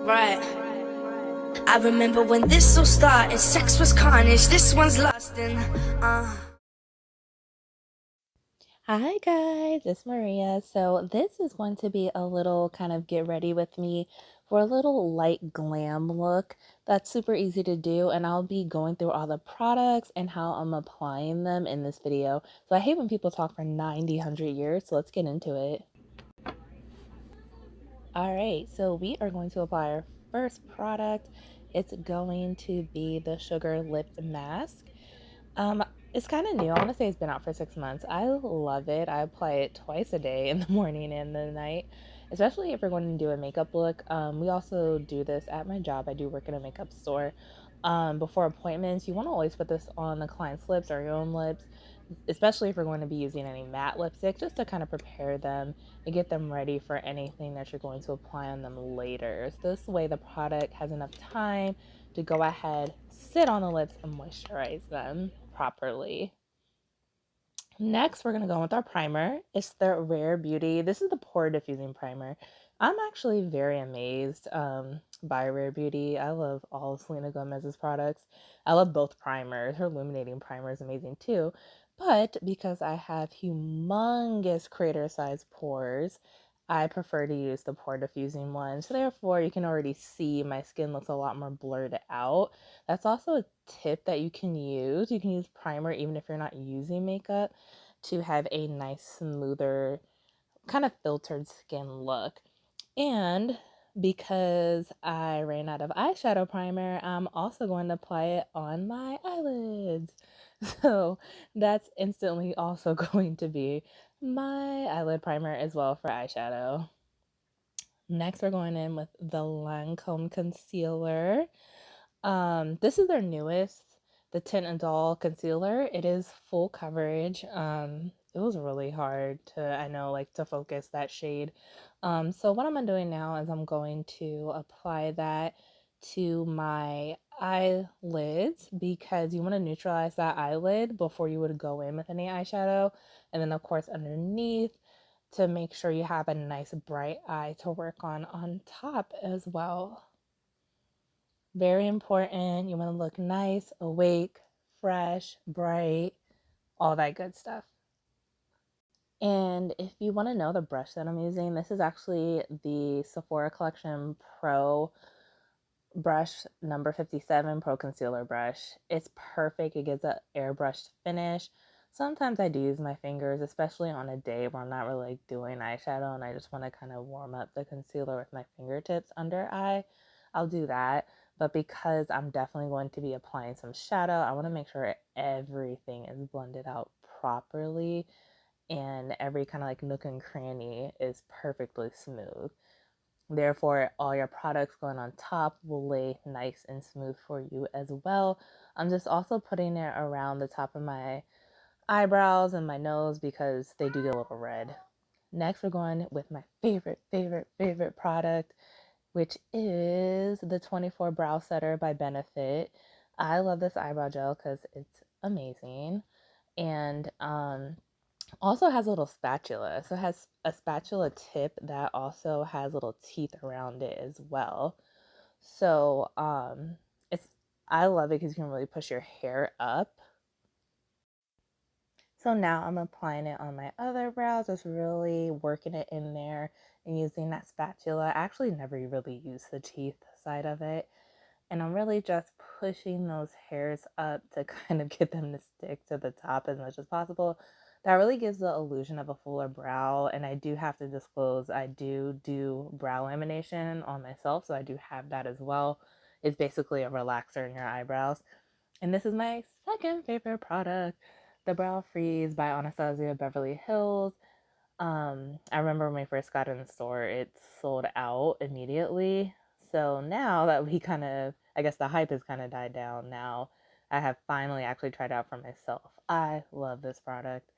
Right. I remember when this all started. Sex was carnage. This one's lasting. Hi guys, it's Maria. So this is going to be a little kind of get ready with me for a little light glam look that's super easy to do, and I'll be going through all the products and how I'm applying them in this video. So I hate when people talk for 90, 100 years, so let's get into it. All right, so we are going to apply our first product. It's going to be the Sugar Lip Mask. Um, it's kind of new. I want to say it's been out for 6 months. I love it. I apply it twice a day in the morning and the night, especially if you're going to do a makeup look. We also do this at my job. I do work in a makeup store. Before appointments, you want to always put this on the client's lips or your own lips, especially if you're going to be using any matte lipstick, just to kind of prepare them and get them ready for anything that you're going to apply on them later. So this way the product has enough time to go ahead, sit on the lips, and moisturize them properly. Next, we're going to go with our primer. It's the Rare Beauty. This is the Pore Diffusing Primer. I'm actually very amazed by Rare Beauty. I love all of Selena Gomez's products. I love both primers. Her illuminating primer is amazing too. But because I have humongous crater sized pores, I prefer to use the pore diffusing one. So therefore, you can already see my skin looks a lot more blurred out. That's also a tip that you can use. You can use primer even if you're not using makeup to have a nice, smoother, kind of filtered skin look. And because I ran out of eyeshadow primer, I'm also going to apply it on my eyelids. So that's instantly also going to be my eyelid primer as well for eyeshadow. Next, we're going in with the Lancome concealer. This is their newest, the Tint Idole concealer. It is full coverage. It was really hard to, I know, like to focus that shade. So what I'm doing now is I'm going to apply that to my eyelids because you want to neutralize that eyelid before you would go in with any eyeshadow. And then of course underneath to make sure you have a nice bright eye to work on top as well. Very important. You want to look nice, awake, fresh, bright, all that good stuff. And if you want to know the brush that I'm using, this is actually the Sephora Collection Pro brush number 57 Pro Concealer brush. It's perfect. It gives an airbrushed finish. Sometimes I do use my fingers, especially on a day where I'm not really like doing eyeshadow and I just want to kind of warm up the concealer with my fingertips under eye. I'll do that. But because I'm definitely going to be applying some shadow, I want to make sure everything is blended out properly and every kind of like nook and cranny is perfectly smooth. Therefore, all your products going on top will lay nice and smooth for you as well. I'm just also putting it around the top of my eyebrows and my nose because they do get a little red. Next, we're going with my favorite product, which is the 24 Brow Setter by Benefit. I love this eyebrow gel because it's amazing. And also has a little spatula. So it has a spatula tip that also has little teeth around it as well. So it's I love it because you can really push your hair up. So now I'm applying it on my other brows, just really working it in there and using that spatula. I actually never really use the teeth side of it. And I'm really just pushing those hairs up to kind of get them to stick to the top as much as possible. That really gives the illusion of a fuller brow. And I do have to disclose, I do brow lamination on myself. So I do have that as well. It's basically a relaxer in your eyebrows. And this is my second favorite product, the Brow Freeze by Anastasia Beverly Hills. I remember when we first got in the store, it sold out immediately. So now that we kind of, I guess the hype has kind of died down now, I have finally actually tried it out for myself. I love this product.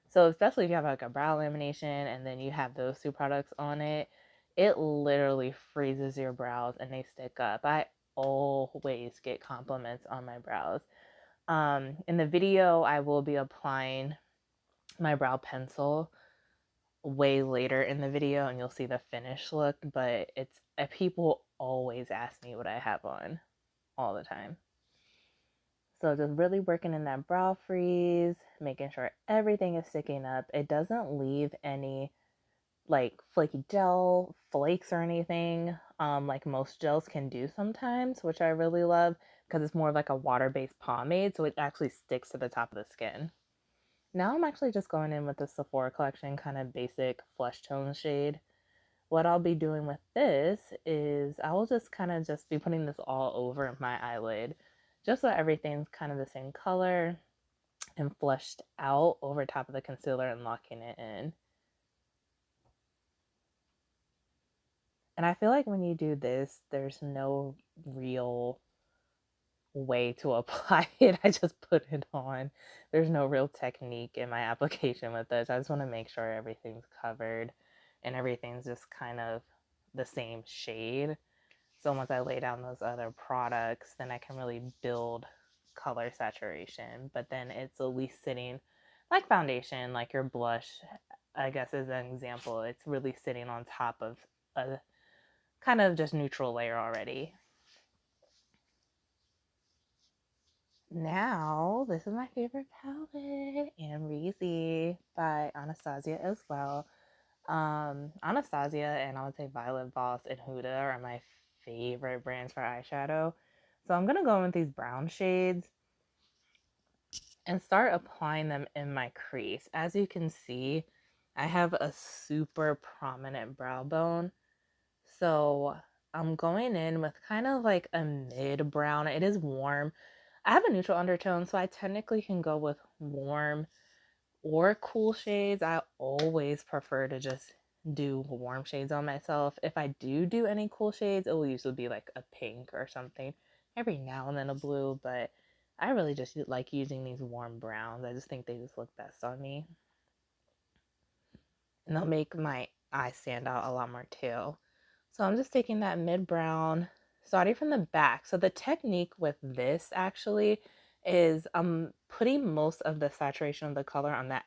So especially if you have like a brow lamination and then you have those two products on it, it literally freezes your brows and they stick up. I always get compliments on my brows. In the video, I will be applying my brow pencil way later in the video and you'll see the finished look, but it's people always ask me what I have on all the time. So just really working in that brow freeze, making sure everything is sticking up. It doesn't leave any like flaky gel flakes or anything, like most gels can do sometimes, which I really love because it's more of like a water-based pomade, so it actually sticks to the top of the skin. Now I'm actually just going in with the Sephora collection, kind of basic flesh tone shade. What I'll be doing with this is I will just kind of just be putting this all over my eyelid, just so everything's kind of the same color and fleshed out over top of the concealer and locking it in. And I feel like when you do this, there's no real way to apply it. I just put it on. There's no real technique in my application with this. I just want to make sure everything's covered and everything's just kind of the same shade. So once I lay down those other products, then I can really build color saturation. But then it's at least sitting like foundation, like your blush, I guess as an example, it's really sitting on top of a kind of just neutral layer already. Now, this is my favorite palette, Amrezy by Anastasia as well. Anastasia and I would say Violet Voss and Huda are my favorite brands for eyeshadow. So I'm going to go in with these brown shades and start applying them in my crease. As you can see, I have a super prominent brow bone. So I'm going in with kind of like a mid brown. It is warm. I have a neutral undertone, so I technically can go with warm or cool shades. I always prefer to just do warm shades on myself. If I do any cool shades, it will usually be like a pink or something. Every now and then a blue, but I really just like using these warm browns. I just think they just look best on me. And they'll make my eyes stand out a lot more too. So I'm just taking that mid brown, starting from the back. So the technique with this actually is I'm putting most of the saturation of the color on the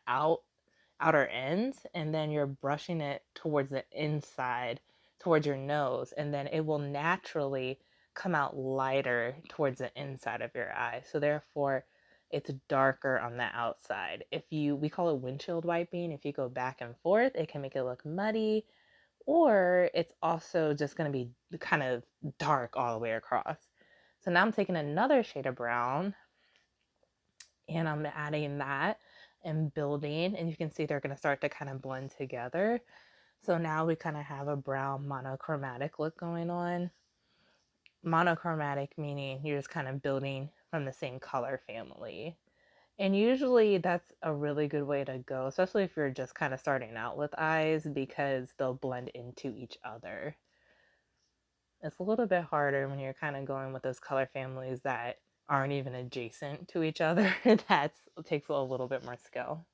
outer ends, and then you're brushing it towards the inside, towards your nose, and then it will naturally come out lighter towards the inside of your eye. So therefore it's darker on the outside. We call it windshield wiping. If you go back and forth, it can make it look muddy, or it's also just going to be kind of dark all the way across. So now I'm taking another shade of brown and I'm adding that and building, and you can see they're going to start to kind of blend together. So now we kind of have a brown monochromatic look going on. Monochromatic meaning you're just kind of building from the same color family. And usually that's a really good way to go, especially if you're just kind of starting out with eyes, because they'll blend into each other. It's a little bit harder when you're kind of going with those color families that aren't even adjacent to each other. That takes a little bit more skill.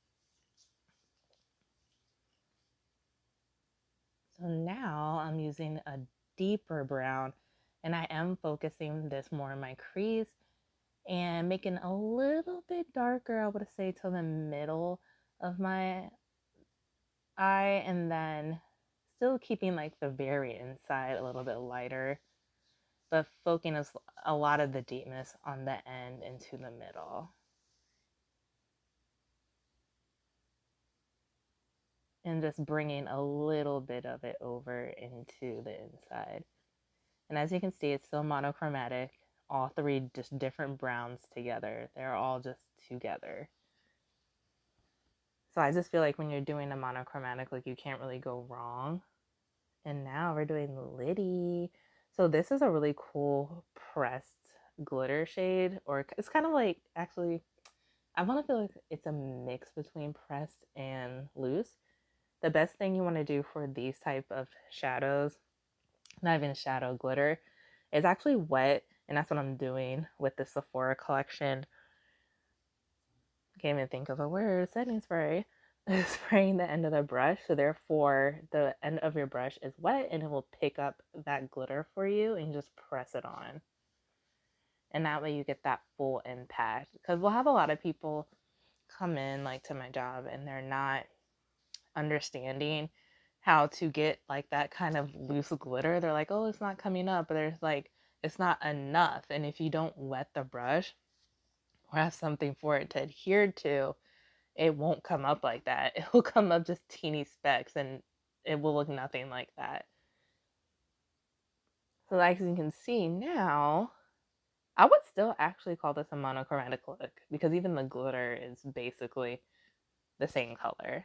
So now I'm using a deeper brown, and I am focusing this more in my crease and making a little bit darker, I would say, to the middle of my eye, and then still keeping like the very inside a little bit lighter, but focusing a lot of the deepness on the end into the middle. And just bringing a little bit of it over into the inside. And as you can see, it's still monochromatic. All three just different browns together. They're all just together. So I just feel like when you're doing a monochromatic look, you can't really go wrong. And now we're doing Liddy. So this is a really cool pressed glitter shade, or it's kind of like, actually, I want to feel like it's a mix between pressed and loose. The best thing you want to do for these type of shadows, not even shadow glitter, is actually wet, and that's what I'm doing with the Sephora collection. Can't even think of a word. Setting spray. Spraying the end of the brush, so therefore the end of your brush is wet and it will pick up that glitter for you, and you just press it on, and that way you get that full impact. Because we'll have a lot of people come in like to my job and they're not understanding how to get like that kind of loose glitter. They're like, oh, it's not coming up, but there's like, it's not enough. And if you don't wet the brush or have something for it to adhere to, it won't come up like that. It will come up just teeny specks and it will look nothing like that. So like you can see now, I would still actually call this a monochromatic look because even the glitter is basically the same color.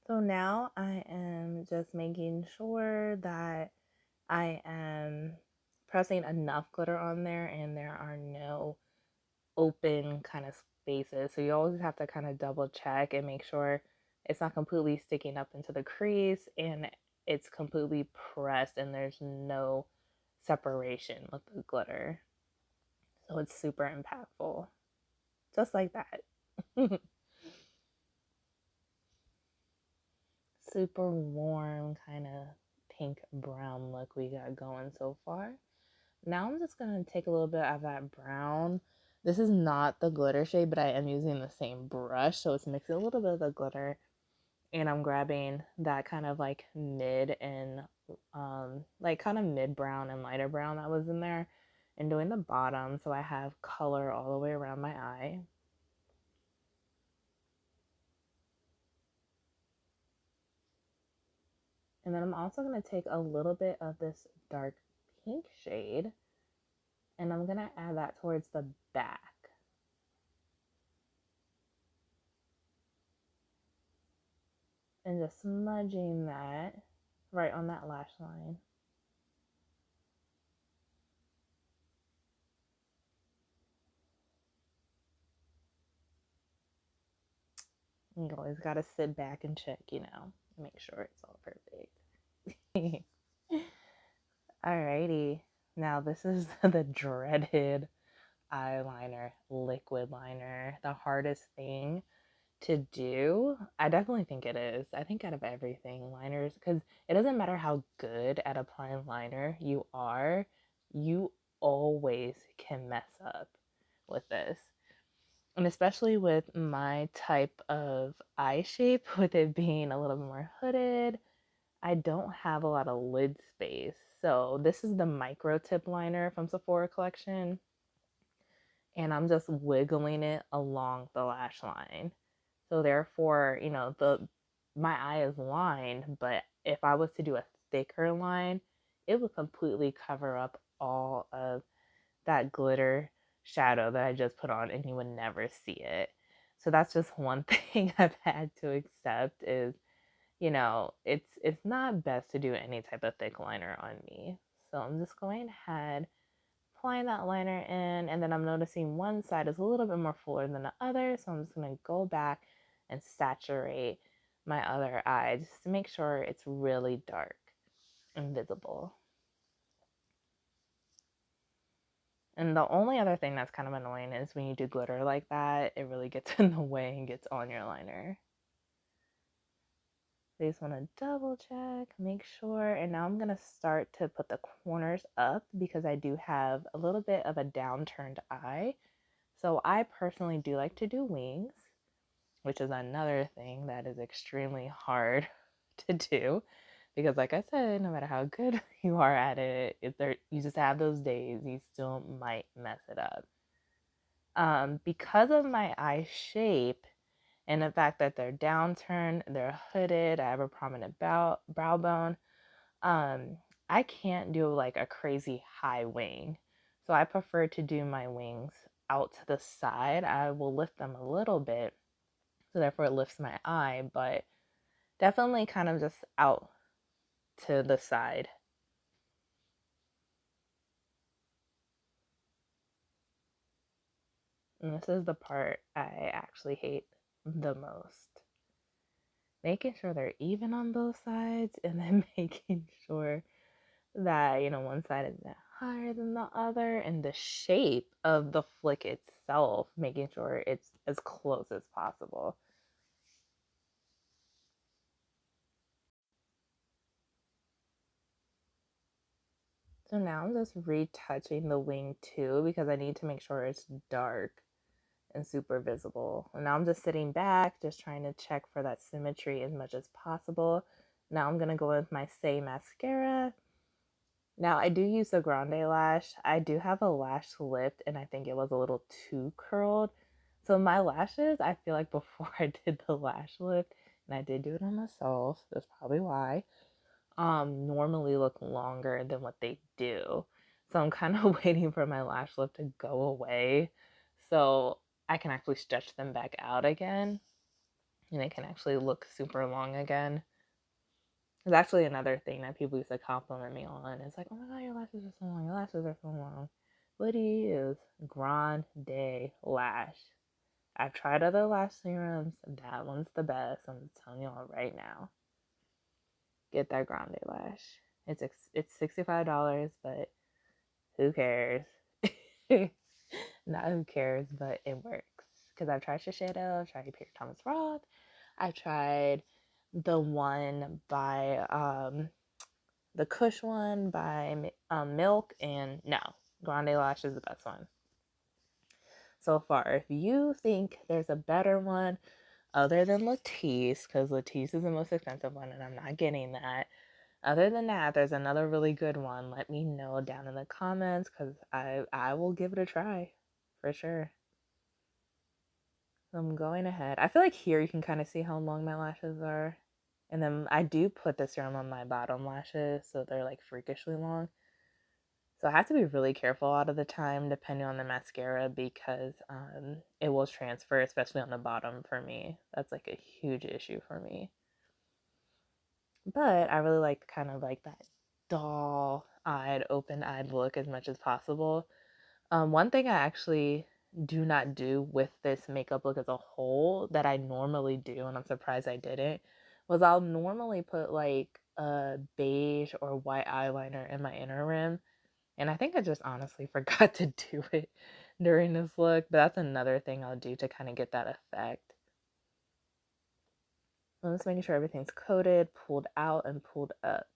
So now I am just making sure that I am pressing enough glitter on there and there are no open kind of spaces. So you always have to kind of double check and make sure it's not completely sticking up into the crease and it's completely pressed and there's no separation with the glitter. So it's super impactful. Just like that. Super warm kind of pink brown look we got going so far. Now I'm just going to take a little bit of that brown. This is not the glitter shade, but I am using the same brush. So it's mixing a little bit of the glitter. And I'm grabbing that kind of like mid and like kind of mid brown and lighter brown that was in there. And doing the bottom so I have color all the way around my eye. And then I'm also going to take a little bit of this dark pink shade and I'm going to add that towards the back. And just smudging that right on that lash line. You always got to sit back and check, make sure it's all perfect. Alrighty. Now this is the dreaded eyeliner, liquid liner, the hardest thing to do. I definitely think it is. I think out of everything, liners, because it doesn't matter how good at applying liner you are, you always can mess up with this. And especially with my type of eye shape, with it being a little bit more hooded, I don't have a lot of lid space. So this is the micro tip liner from Sephora collection. And I'm just wiggling it along the lash line. So therefore, my eye is lined, but if I was to do a thicker line, it would completely cover up all of that glitter shadow that I just put on and you would never see it. So that's just one thing I've had to accept is, it's not best to do any type of thick liner on me. So I'm just going ahead, applying that liner in, and then I'm noticing one side is a little bit more fuller than the other, so I'm just going to go back and saturate my other eye just to make sure it's really dark and visible. And the only other thing that's kind of annoying is when you do glitter like that, it really gets in the way and gets on your liner. So you just want to double check, make sure, and now I'm going to start to put the corners up because I do have a little bit of a downturned eye. So I personally do like to do wings, which is another thing that is extremely hard to do because like I said, no matter how good you are at it, you just have those days, you still might mess it up. Because of my eye shape and the fact that they're downturned, they're hooded, I have a prominent brow bone, I can't do like a crazy high wing. So I prefer to do my wings out to the side. I will lift them a little bit, so therefore it lifts my eye, but definitely kind of just out to the side. And this is the part I actually hate the most. Making sure they're even on both sides and then making sure that, one side is higher than the other and the shape of the flick itself, making sure it's as close as possible. So now I'm just retouching the wing too because I need to make sure it's dark and super visible. And now I'm just sitting back, just trying to check for that symmetry as much as possible. Now I'm going to go with my Say mascara. Now I do use the Grande lash. I do have a lash lift and I think it was a little too curled. So my lashes, I feel like before I did the lash lift, and I did do it on myself, that's probably why, normally look longer than what they do. So I'm kind of waiting for my lash lift to go away so I can actually stretch them back out again and it can actually look super long again. It's actually another thing that people used to compliment me on. It's like, oh my god, your lashes are so long, your lashes are so long. What do you use? Grande Lash. I've tried other lash serums. That one's the best. I'm just telling y'all right now. Get that Grande Lash. It's $65, but who cares? Not who cares, but it works. Because I've tried Shiseido, I've tried Pierre Thomas Roth, I've tried the one by the Kush one by Milk, and no, Grande Lash is the best one so far. If you think there's a better one other than Latisse, because Latisse is the most expensive one and I'm not getting that, other than that, there's another really good one. Let me know down in the comments because I will give it a try for sure. So I'm going ahead. I feel like here you can kind of see how long my lashes are. And then I do put the serum on my bottom lashes so they're like freakishly long. So I have to be really careful a lot of the time depending on the mascara because it will transfer, especially on the bottom for me. That's like a huge issue for me. But I really like kind of like that doll-eyed, open-eyed look as much as possible. One thing I actually do not do with this makeup look as a whole that I normally do, and I'm surprised I didn't, was I'll normally put like a beige or white eyeliner in my inner rim. And I think I just honestly forgot to do it during this look, but that's another thing I'll do to kind of get that effect. I'm just making sure everything's coated, pulled out, and pulled up.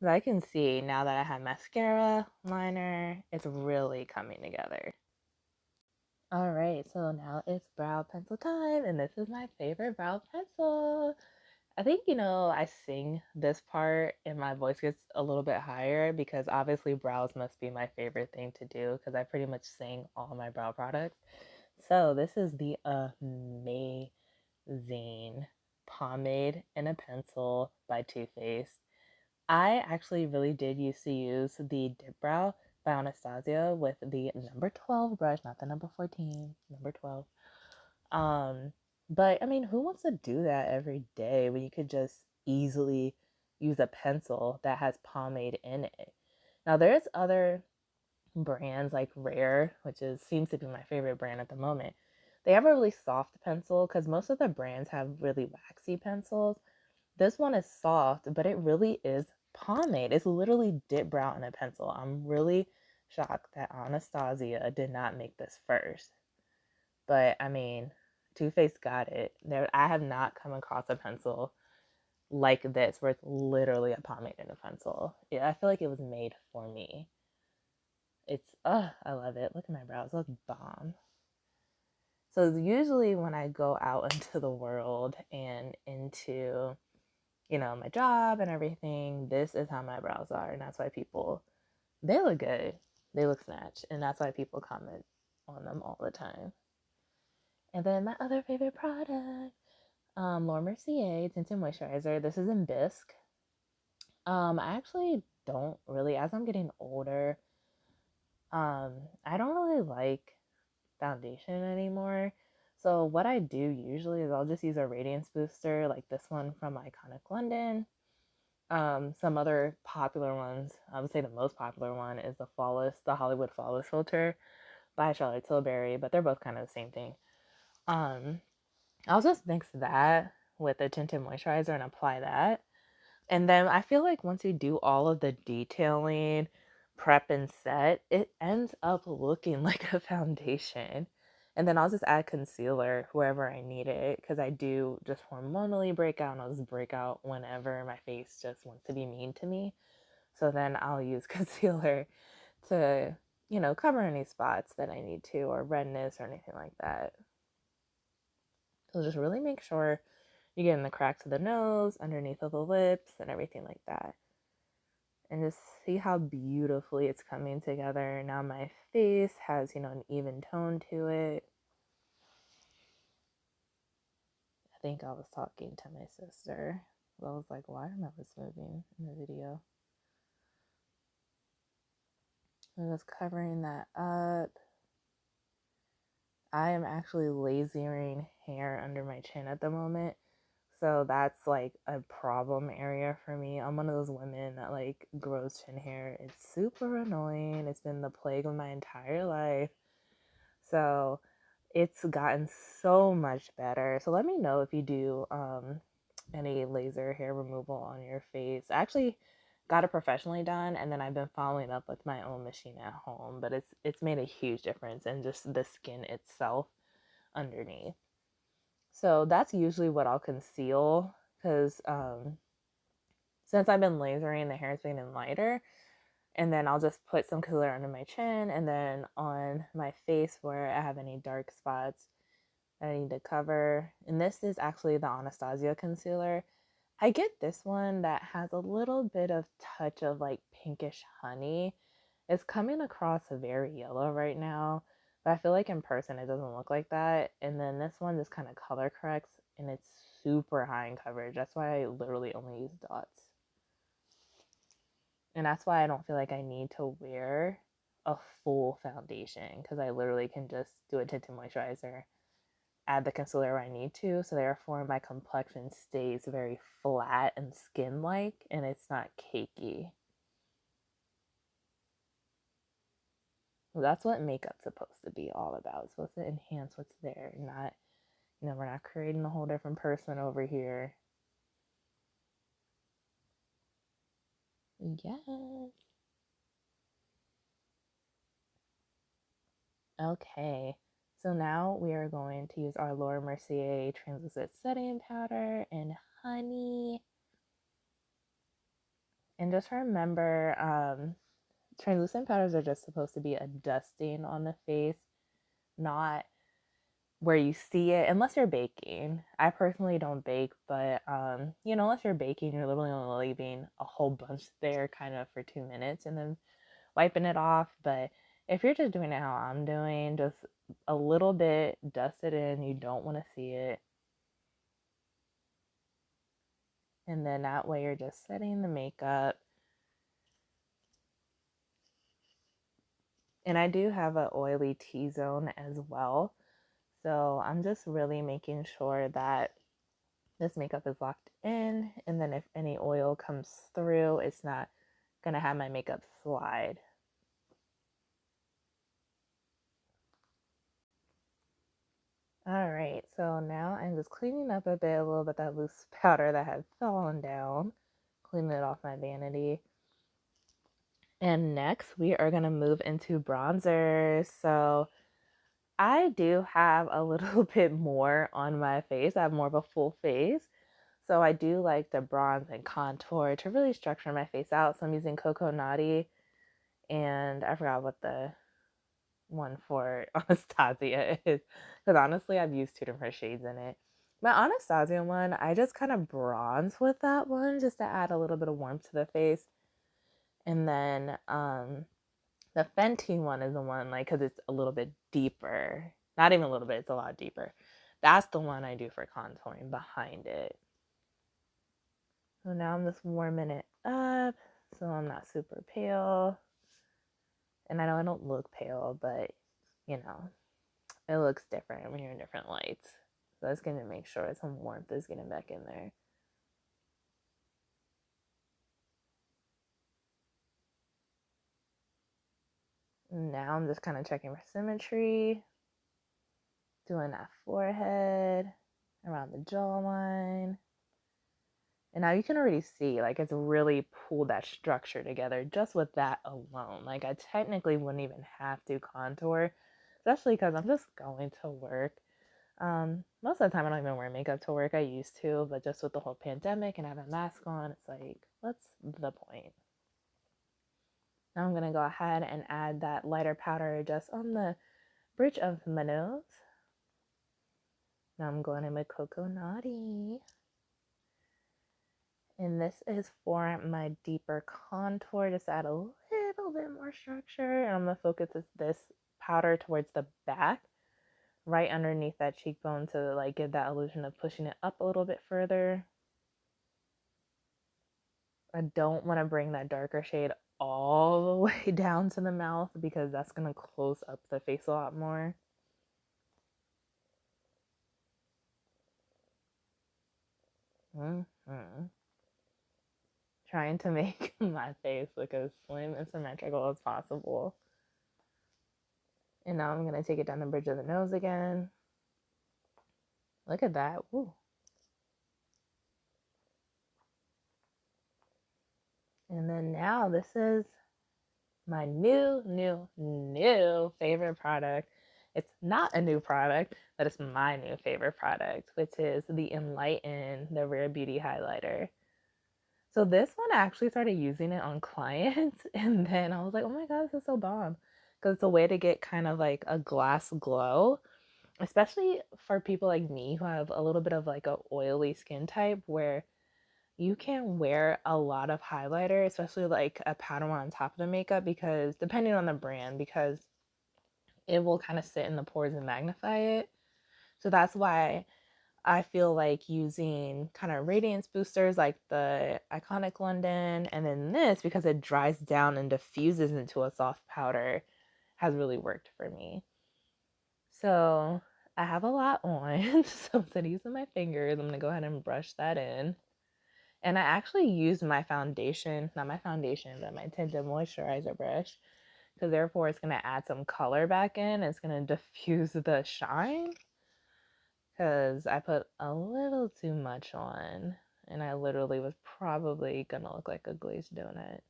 But I can see now that I have mascara, liner, it's really coming together. Alright, so now it's brow pencil time, and this is my favorite brow pencil. I think, I sing this part and my voice gets a little bit higher because obviously brows must be my favorite thing to do because I pretty much sing all my brow products. So this is the amazing Pomade and a Pencil by Too Faced. I actually really did used to use the Dip Brow by Anastasia with the number 12 brush, not the number 14, number 12. But I mean, who wants to do that every day when you could just easily use a pencil that has pomade in it? Now, there's other brands like Rare, which seems to be my favorite brand at the moment. They have a really soft pencil because most of the brands have really waxy pencils. This one is soft, but it really is pomade. It's literally dip brow in a pencil. I'm really shocked that Anastasia did not make this first. But I mean, Too Faced got it. I have not come across a pencil like this where it's literally a pomade in a pencil. I feel like it was made for me. I love it. Look at my brows, look bomb. So usually when I go out into the world and into, my job and everything, this is how my brows are. And that's why they look good. They look snatched. And that's why people comment on them all the time. And then my other favorite product, Laura Mercier Tinted Moisturizer. This is in Bisque. I actually don't really, as I'm getting older, I don't really like foundation anymore. So what I do usually is I'll just use a radiance booster like this one from Iconic London. Some other popular ones, I would say the most popular one is the Hollywood Flawless filter by Charlotte Tilbury, but they're both kind of the same thing. I'll just mix that with a tinted moisturizer and apply that. And then I feel like once you do all of the detailing, prep, and set, it ends up looking like a foundation. And then I'll just add concealer wherever I need it because I do just hormonally break out and I'll just break out whenever my face just wants to be mean to me. So then I'll use concealer to, cover any spots that I need to, or redness or anything like that. So just really make sure you get in the cracks of the nose, underneath of the lips, and everything like that. And just see how beautifully it's coming together. Now my face has, an even tone to it. I think I was talking to my sister. I was like, why are my lips moving in the video? I'm just covering that up. I am actually lasering hair under my chin at the moment. So that's like a problem area for me. I'm one of those women that like grows chin hair. It's super annoying. It's been the plague of my entire life. So it's gotten so much better. So let me know if you do any laser hair removal on your face. I actually got it professionally done, and then I've been following up with my own machine at home, but it's made a huge difference in just the skin itself underneath. So that's usually what I'll conceal, because since I've been lasering, the hair's been lighter. And then I'll just put some concealer under my chin, and then on my face where I have any dark spots that I need to cover. And this is actually the Anastasia concealer. I get this one that has a little bit of touch of like pinkish honey. It's coming across very yellow right now, but I feel like in person it doesn't look like that. And then this one just kind of color corrects, and it's super high in coverage. That's why I literally only use dots. And that's why I don't feel like I need to wear a full foundation, because I literally can just do a tinted moisturizer, add the concealer where I need to. So therefore my complexion stays very flat and skin-like, and it's not cakey. Well, that's what makeup's supposed to be all about. It's supposed to enhance what's there, not, we're not creating a whole different person over here. Yes. Okay, so now we are going to use our Laura Mercier translucent setting powder and honey. And just remember, translucent powders are just supposed to be a dusting on the face, not where you see it, unless you're baking. I personally don't bake, but unless you're baking, you're literally only leaving a whole bunch there kind of for 2 minutes and then wiping it off. But if you're just doing it how I'm doing, just a little bit, dust it in. You don't want to see it. And then that way you're just setting the makeup. And I do have an oily T-zone as well. So I'm just really making sure that this makeup is locked in. And then if any oil comes through, it's not going to have my makeup slide. All right, so now I'm just cleaning up a little bit that loose powder that had fallen down, cleaning it off my vanity. And next we are going to move into bronzers. So I do have a little bit more on my face. I have more of a full face. So I do like the bronze and contour to really structure my face out. So I'm using Coco Naughty, and I forgot what the one for Anastasia is, because honestly I've used 2 different shades in it. My Anastasia one, I just kind of bronze with that one just to add a little bit of warmth to the face. And then the Fenty one is the one, like, because it's a little bit deeper. Not even a little bit, it's a lot deeper. That's the one I do for contouring behind it. So now I'm just warming it up so I'm not super pale. And I know I don't look pale, but it looks different when you're in different lights. So it's going to make sure some warmth is getting back in there. Now I'm just kind of checking for symmetry, doing that forehead, around the jawline. And now you can already see, like, it's really pulled that structure together just with that alone. Like, I technically wouldn't even have to contour, especially because I'm just going to work. Most of the time I don't even wear makeup to work. I used to, but just with the whole pandemic and having a mask on, it's like, what's the point? Now I'm going to go ahead and add that lighter powder just on the bridge of my nose. Now I'm going in with Coco Naughty. And this is for my deeper contour, just to add a little bit more structure. And I'm going to focus this powder towards the back, right underneath that cheekbone, to like give that illusion of pushing it up a little bit further. I don't want to bring that darker shade all the way down to the mouth because that's going to close up the face a lot more. Trying to make my face look as slim and symmetrical as possible. And now I'm going to take it down the bridge of the nose again. Look at that. Woo. And then now this is my new favorite product. It's not a new product, but it's my new favorite product, which is the Enlighten, the Rare Beauty highlighter. So this one, I actually started using it on clients, and then I was like, oh my god, this is so bomb. Because it's a way to get kind of like a glass glow, especially for people like me who have a little bit of like a oily skin type, where you can wear a lot of highlighter, especially like a powder one on top of the makeup, because depending on the brand, because it will kind of sit in the pores and magnify it. So that's why I feel like using kind of radiance boosters like the Iconic London, and then this, because it dries down and diffuses into a soft powder, has really worked for me. So I have a lot on, so instead of using my fingers, I'm going to go ahead and brush that in. And I actually used my foundation, not my foundation, but my tinted moisturizer brush, because therefore it's going to add some color back in. It's going to diffuse the shine, because I put a little too much on, and I literally was probably going to look like a glazed donut.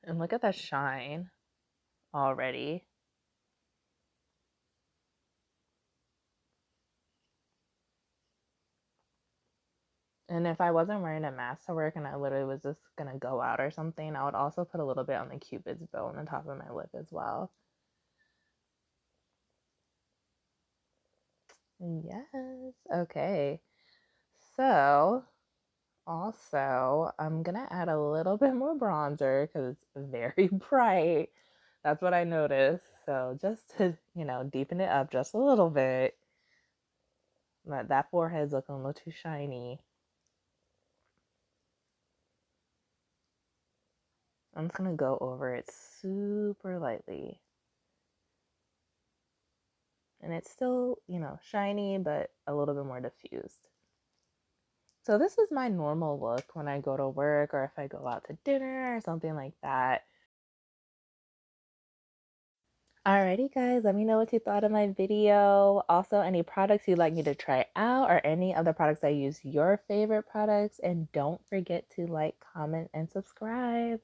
And look at that shine already. And if I wasn't wearing a mask to work and I literally was just going to go out or something, I would also put a little bit on the Cupid's bow on the top of my lip as well. Yes. Okay. So, also, I'm going to add a little bit more bronzer because it's very bright. That's what I noticed. So, just to, deepen it up just a little bit. But that forehead's looking a little too shiny. I'm just going to go over it super lightly. And it's still, shiny, but a little bit more diffused. So this is my normal look when I go to work or if I go out to dinner or something like that. Alrighty guys, let me know what you thought of my video. Also, any products you'd like me to try out or any other products I use, your favorite products. And don't forget to like, comment, and subscribe.